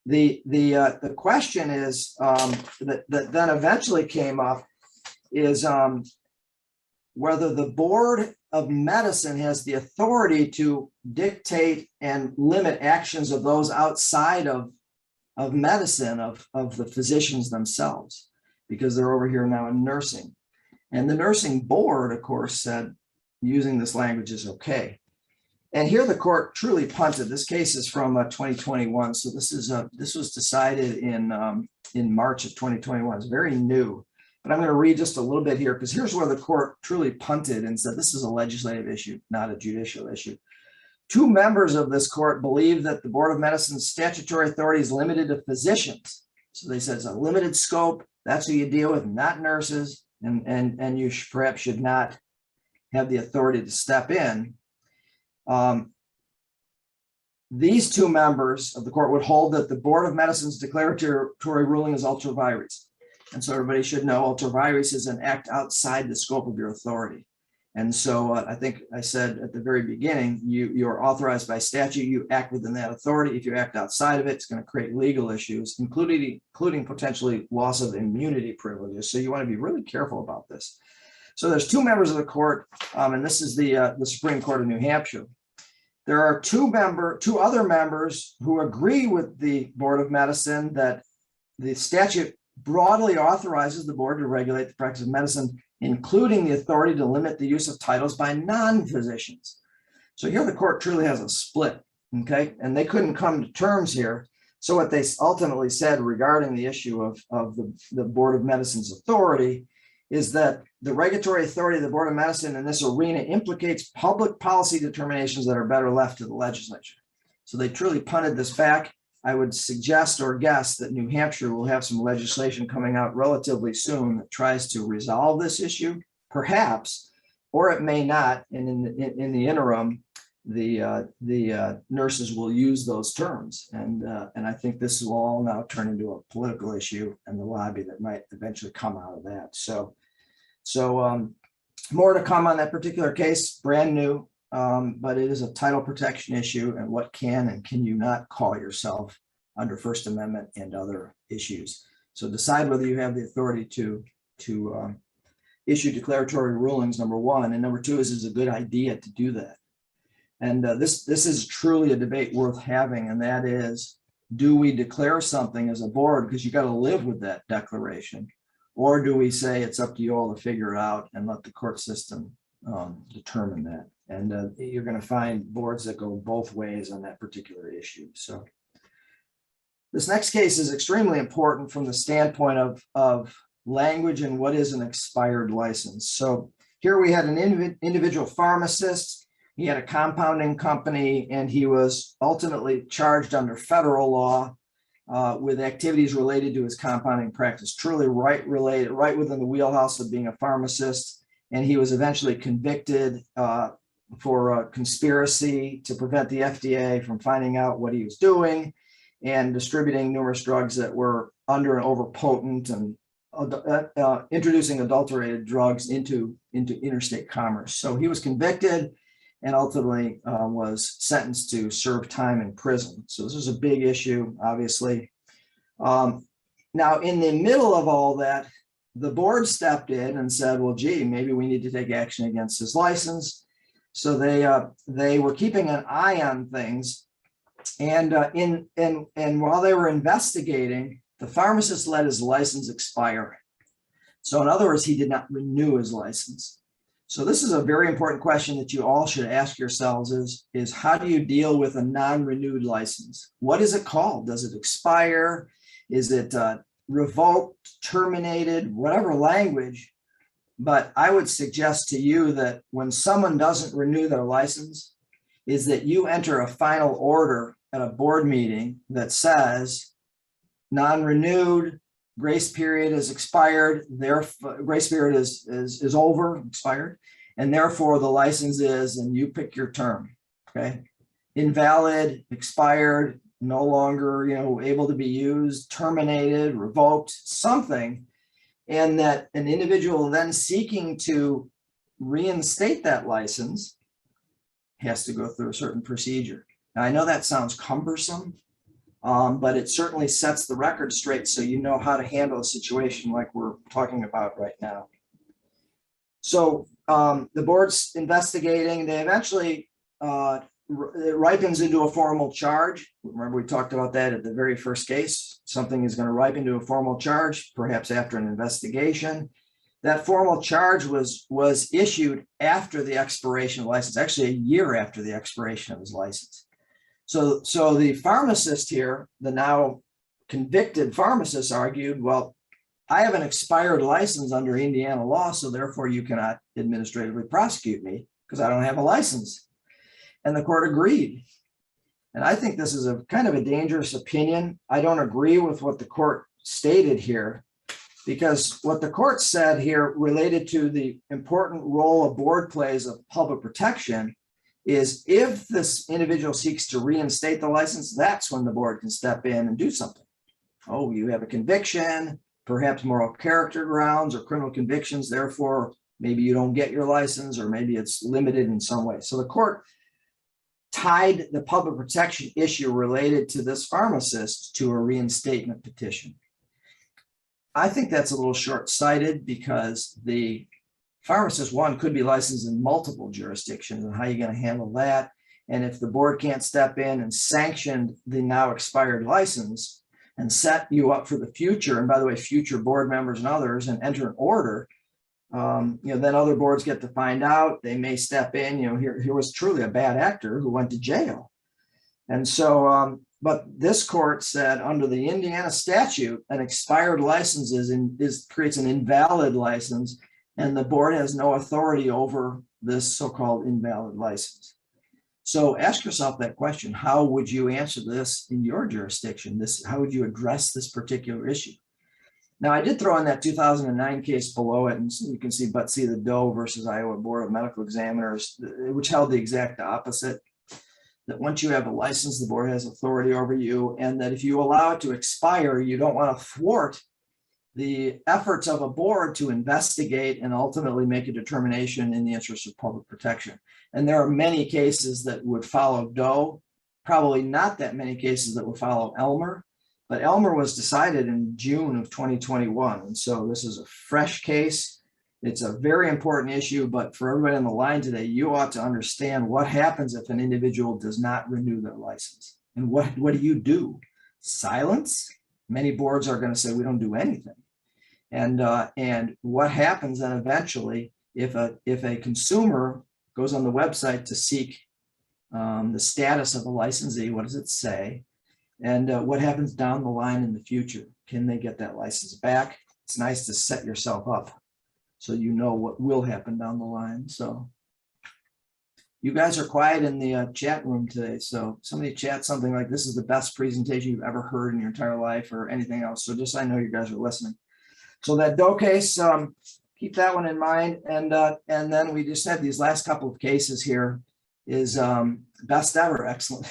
The question is that then eventually came up is whether the Board of Medicine has the authority to dictate and limit actions of those outside of medicine, of the physicians themselves, because they're over here now in nursing. And the nursing board, of course, said using this language is okay. And here the court truly punted. This case is from 2021, so this was decided in March of 2021. It's very new. But I'm going to read just a little bit here, because here's where the court truly punted and said this is a legislative issue, not a judicial issue. Two members of this court believe that the Board of Medicine's statutory authority is limited to physicians. So they said it's a limited scope. That's who you deal with, not nurses. And you perhaps should not have the authority to step in. These two members of the court would hold that the Board of Medicine's declaratory ruling is ultra vires. And so everybody should know ultra vires is an act outside the scope of your authority. And so I think I said at the very beginning, you're authorized by statute, you act within that authority. If you act outside of it, it's going to create legal issues, including potentially loss of immunity privileges. So you want to be really careful about this. So there's two members of the court, and this is the Supreme Court of New Hampshire. There are two other members who agree with the Board of Medicine that the statute broadly authorizes the board to regulate the practice of medicine, including the authority to limit the use of titles by non-physicians. So here the court truly has a split, okay? And they couldn't come to terms here. So what they ultimately said regarding the issue of the Board of Medicine's authority is that the regulatory authority of the Board of Medicine in this arena implicates public policy determinations that are better left to the legislature. So they truly punted this back. I would suggest or guess that New Hampshire will have some legislation coming out relatively soon that tries to resolve this issue, perhaps, or it may not. And in the interim, the nurses will use those terms. And I think this will all now turn into a political issue and the lobby that might eventually come out of that. So more to come on that particular case, brand new. But it is a title protection issue and what can and can you not call yourself under First Amendment and other issues. So decide whether you have the authority to issue declaratory rulings, number one, and number two is a good idea to do that. And this is truly a debate worth having, and that is, do we declare something as a board because you got to live with that declaration, or do we say it's up to you all to figure it out and let the court system determine that? And you're going to find boards that go both ways on that particular issue. So this next case is extremely important from the standpoint of language and what is an expired license. So here we had an individual pharmacist. He had a compounding company, and he was ultimately charged under federal law with activities related to his compounding practice, truly right within the wheelhouse of being a pharmacist. And he was eventually convicted for conspiracy to prevent the FDA from finding out what he was doing and distributing numerous drugs that were under and over potent and introducing adulterated drugs into interstate commerce. So he was convicted and ultimately was sentenced to serve time in prison. So this is a big issue, obviously. Now, in the middle of all that, the board stepped in and said, well, gee, maybe we need to take action against his license. So they were keeping an eye on things. And while they were investigating, the pharmacist let his license expire. So in other words, he did not renew his license. So this is a very important question that you all should ask yourselves is how do you deal with a non-renewed license? What is it called? Does it expire? Is it revoked, terminated, whatever language? But I would suggest to you that when someone doesn't renew their license, is that you enter a final order at a board meeting that says non-renewed, grace period is expired, their grace period is over, expired, and therefore the license is, and you pick your term, okay? Invalid, expired, no longer, able to be used, terminated, revoked, something, and that an individual then seeking to reinstate that license has to go through a certain procedure. Now, I know that sounds cumbersome, but it certainly sets the record straight so you know how to handle a situation like we're talking about right now. So the board's investigating. They eventually, it ripens into a formal charge. Remember, we talked about that at the very first case. Something is going to ripen to a formal charge, perhaps after an investigation. That formal charge was issued after the expiration of license, actually a year after the expiration of his license. So the pharmacist here, the now convicted pharmacist, argued, well, I have an expired license under Indiana law, so therefore you cannot administratively prosecute me because I don't have a license. And the court agreed. And I think this is a kind of a dangerous opinion. I don't agree with what the court stated here, because what the court said here related to the important role a board plays of public protection is if this individual seeks to reinstate the license, that's when the board can step in and do something. Oh, you have a conviction, perhaps moral character grounds or criminal convictions, therefore maybe you don't get your license, or maybe it's limited in some way. So the court tied the public protection issue related to this pharmacist to a reinstatement petition. I think that's a little short-sighted because the pharmacist, one, could be licensed in multiple jurisdictions, and how are you going to handle that? And if the board can't step in and sanction the now expired license, and set you up for the future, and by the way, future board members and others, and enter an order, then other boards get to find out. They may step in. Here was truly a bad actor who went to jail. And so, but this court said under the Indiana statute, an expired license creates an invalid license, and the board has no authority over this so-called invalid license. So ask yourself that question: how would you answer this in your jurisdiction? How would you address this particular issue? Now, I did throw in that 2009 case below it, and you can see Butsy the Doe versus Iowa Board of Medical Examiners, which held the exact opposite. That once you have a license, the board has authority over you, and that if you allow it to expire, you don't want to thwart the efforts of a board to investigate and ultimately make a determination in the interest of public protection. And there are many cases that would follow Doe, probably not that many cases that would follow Elmer, but Elmer was decided in June of 2021. And so this is a fresh case. It's a very important issue, but for everybody on the line today, you ought to understand what happens if an individual does not renew their license. And what do you do? Silence? Many boards are going to say, we don't do anything. And what happens then eventually if a consumer goes on the website to seek the status of a licensee? What does it say? And what happens down the line in the future? Can they get that license back? It's nice to set yourself up so you know what will happen down the line. So you guys are quiet in the chat room today. So somebody chat something like, this is the best presentation you've ever heard in your entire life, or anything else. So just, I know you guys are listening. So that Doe case, keep that one in mind. And then we just had these last couple of cases here is best ever. Excellent.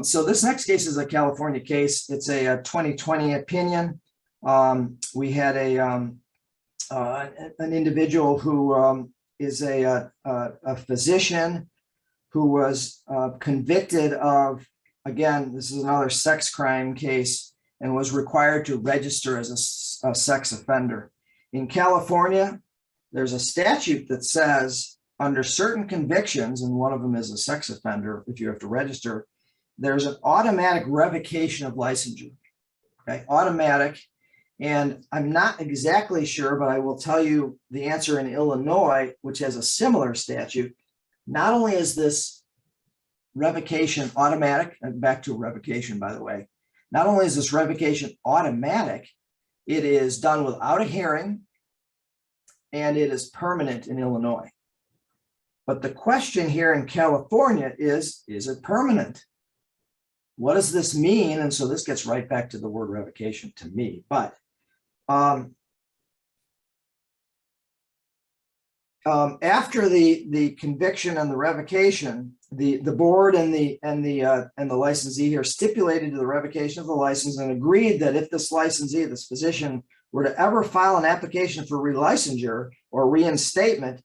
So this next case is a California case. It's a 2020 opinion. We had an individual who is a physician who was convicted of, again, this is another sex crime case, and was required to register as a sex offender. In California, there's a statute that says under certain convictions, and one of them is a sex offender, if you have to register, there's an automatic revocation of licensure, okay, automatic. And I'm not exactly sure, but I will tell you the answer in Illinois, which has a similar statute. Not only is this revocation automatic, and back to revocation, by the way, not only is this revocation automatic, it is done without a hearing, and it is permanent in Illinois. But the question here in California is it permanent? What does this mean? And so this gets right back to the word revocation to me. But after the conviction and the revocation, the board and the licensee here stipulated to the revocation of the license and agreed that if this licensee, this physician, were to ever file an application for relicensure or reinstatement,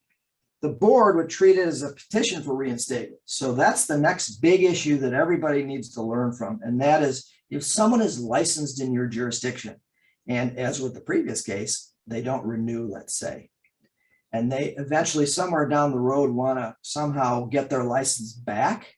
the board would treat it as a petition for reinstatement. So that's the next big issue that everybody needs to learn from. And that is, if someone is licensed in your jurisdiction, and as with the previous case, they don't renew, let's say, and they eventually somewhere down the road want to somehow get their license back,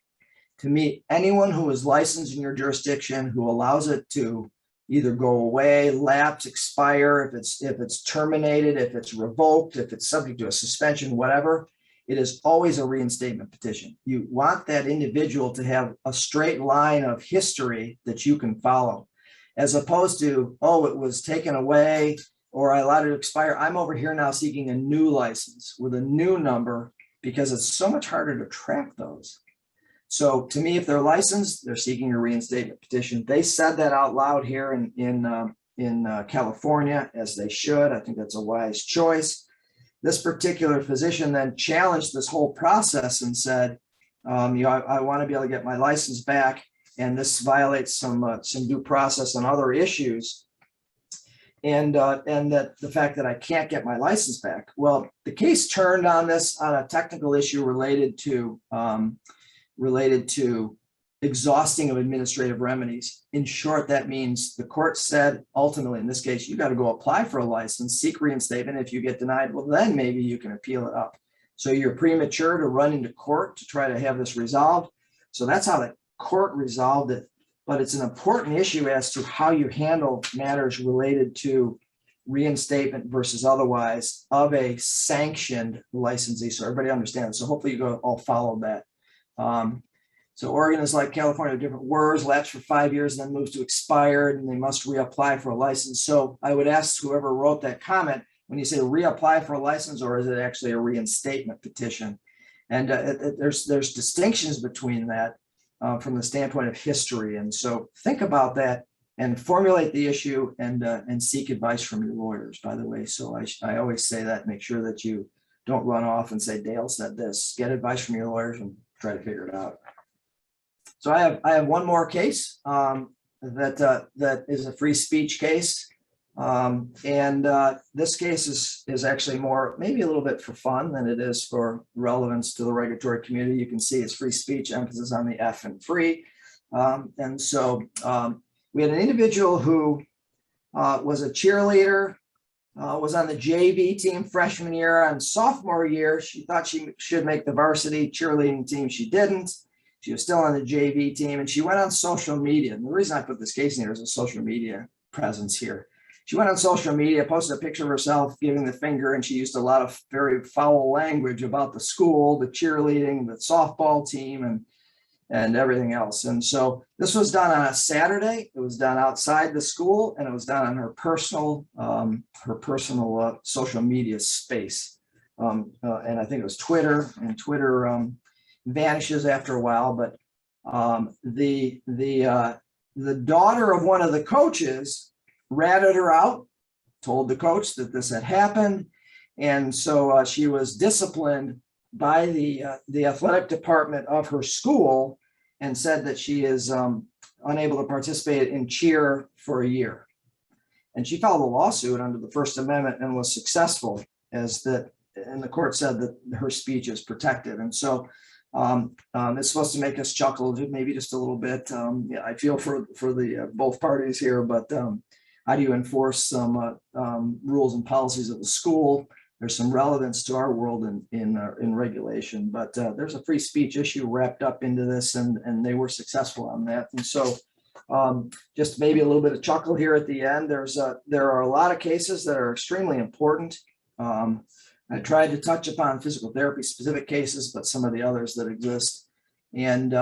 to me, anyone who is licensed in your jurisdiction who allows it to either go away, lapse, expire, if it's terminated, if it's revoked, if it's subject to a suspension, whatever, it is always a reinstatement petition. You want that individual to have a straight line of history that you can follow, as opposed to, oh, it was taken away or I allowed it to expire. I'm over here now seeking a new license with a new number because it's so much harder to track those. So to me, if they're licensed, they're seeking a reinstatement petition. They said that out loud here in California, as they should. I think that's a wise choice. This particular physician then challenged this whole process and said, I want to be able to get my license back, and this violates some due process and other issues. And that the fact that I can't get my license back. Well, the case turned on this on a technical issue related to exhausting of administrative remedies. In short, that means the court said, ultimately, in this case, you got to go apply for a license, seek reinstatement. If you get denied, well, then maybe you can appeal it up. So you're premature to run into court to try to have this resolved. So that's how the court resolved it. but it's an important issue as to how you handle matters related to reinstatement versus otherwise of a sanctioned licensee. So everybody understands. So hopefully you all follow that. So Oregon is like California with different words, lapse for 5 years and then moves to expired, and they must reapply for a license. So I would ask whoever wrote that comment, when you say reapply for a license, or is it actually a reinstatement petition? And there's distinctions between that from the standpoint of history. And so think about that and formulate the issue and seek advice from your lawyers, by the way. So I always say that, make sure that you don't run off and say, Dale said this. Get advice from your lawyers and try to figure it out. So I have one more case that is a free speech case. This case is actually more, maybe a little bit for fun than it is for relevance to the regulatory community. You can see it's free speech, emphasis on the F and free. We had an individual who was a cheerleader, was on the JV team freshman year. On sophomore year, she thought she should make the varsity cheerleading team. She didn't. She was still on the JV team, and she went on social media. And the reason I put this case in here is a social media presence here. She went on social media, posted a picture of herself giving the finger, and she used a lot of very foul language about the school, the cheerleading, the softball team, and everything else. And so this was done on a Saturday. It was done outside the school, and it was done on her personal social media space. And I think it was Twitter, and Twitter vanishes after a while. But the daughter of one of the coaches ratted her out, told the coach that this had happened, and so she was disciplined by the athletic department of her school and said that she is unable to participate in cheer for a year. And she filed a lawsuit under the First Amendment and was successful, and the court said that her speech is protected. And so it's supposed to make us chuckle, maybe just a little bit. Yeah, I feel for the both parties here, but how do you enforce some rules and policies of the school? There's some relevance to our world in regulation, but there's a free speech issue wrapped up into this, and they were successful on that. And so just maybe a little bit of chuckle here at the end. There are a lot of cases that are extremely important. I tried to touch upon physical therapy specific cases, but some of the others that exist. And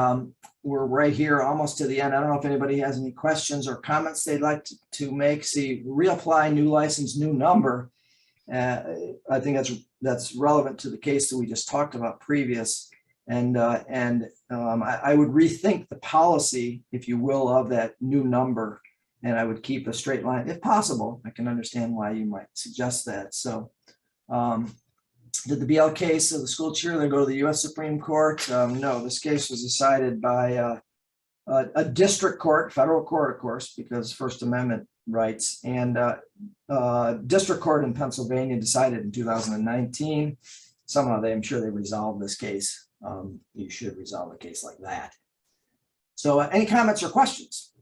we're right here almost to the end. I don't know if anybody has any questions or comments they'd like to make. See, reapply, new license, new number. I think that's relevant to the case that we just talked about previous. And I would rethink the policy, if you will, of that new number. And I would keep a straight line if possible. I can understand why you might suggest that. So did the BL case of the school cheerleader go to the U.S. Supreme Court? No, this case was decided by a district court, federal court, of course, because First Amendment rights, and district court in Pennsylvania decided in 2019. Somehow I'm sure they resolved this case. You should resolve a case like that. So any comments or questions?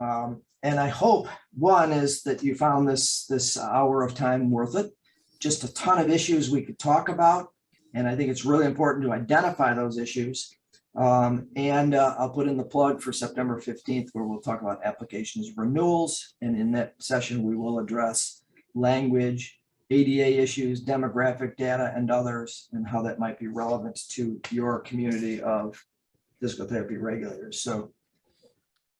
And I hope one is that you found this hour of time worth it. Just a ton of issues we could talk about. And I think it's really important to identify those issues. I'll put in the plug for September 15th, where we'll talk about applications renewals. And in that session, we will address language, ADA issues, demographic data, and others, and how that might be relevant to your community of physical therapy regulators. So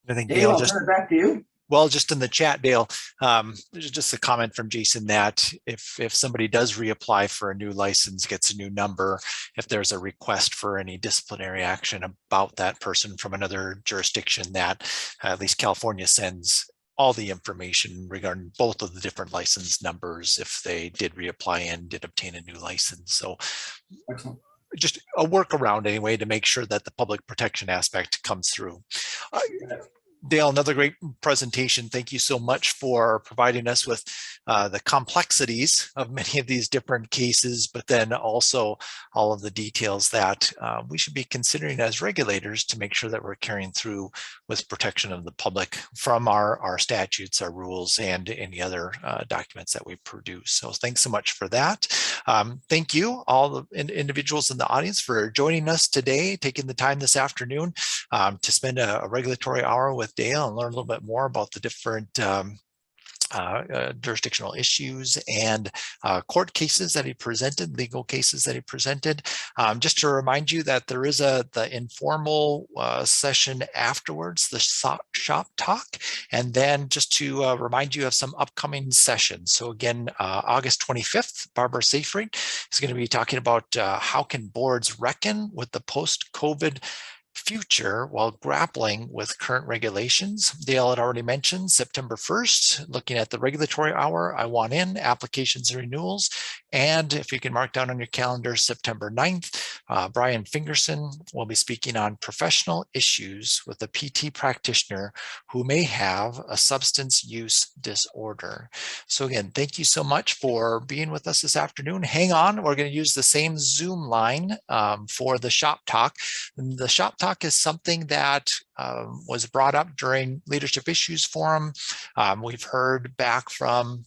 I think Dale, I'll turn it back to you. Well, just in the chat, Dale, there's just a comment from Jason that if somebody does reapply for a new license, gets a new number, if there's a request for any disciplinary action about that person from another jurisdiction, that at least California sends all the information regarding both of the different license numbers if they did reapply and did obtain a new license. So excellent. Just a workaround anyway to make sure that the public protection aspect comes through. Dale, another great presentation. Thank you so much for providing us with the complexities of many of these different cases, but then also all of the details that we should be considering as regulators to make sure that we're carrying through with protection of the public from our statutes, our rules, and any other documents that we produce. So thanks so much for that. Thank you, all the individuals in the audience, for joining us today, taking the time this afternoon. to spend a regulatory hour with Dale and learn a little bit more about the different jurisdictional issues and court cases that he presented, legal cases that he presented. Just to remind you that there is the informal session afterwards, the shop talk, and then just to remind you of some upcoming sessions. So again, August 25th, Barbara Seyfried is going to be talking about how can boards reckon with the post-COVID future while grappling with current regulations. Dale had already mentioned September 1st, looking at the regulatory hour, I want in, applications and renewals. And if you can mark down on your calendar, September 9th, Brian Fingerson will be speaking on professional issues with a PT practitioner who may have a substance use disorder. So again, thank you so much for being with us this afternoon. Hang on, we're going to use the same Zoom line for the shop talk. The shop talk is something that was brought up during Leadership Issues Forum. We've heard back from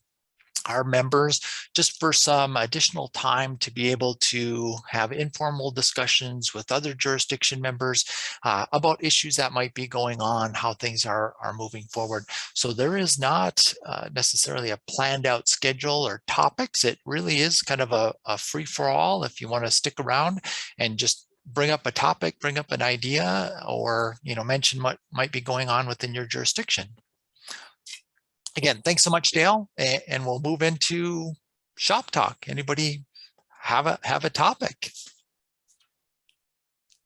our members just for some additional time to be able to have informal discussions with other jurisdiction members about issues that might be going on, how things are moving forward. So there is not necessarily a planned out schedule or topics. It really is kind of a free-for-all if you want to stick around and just bring up a topic, bring up an idea, or mention what might be going on within your jurisdiction. Again, thanks so much, Dale, and we'll move into shop talk. Anybody have a topic?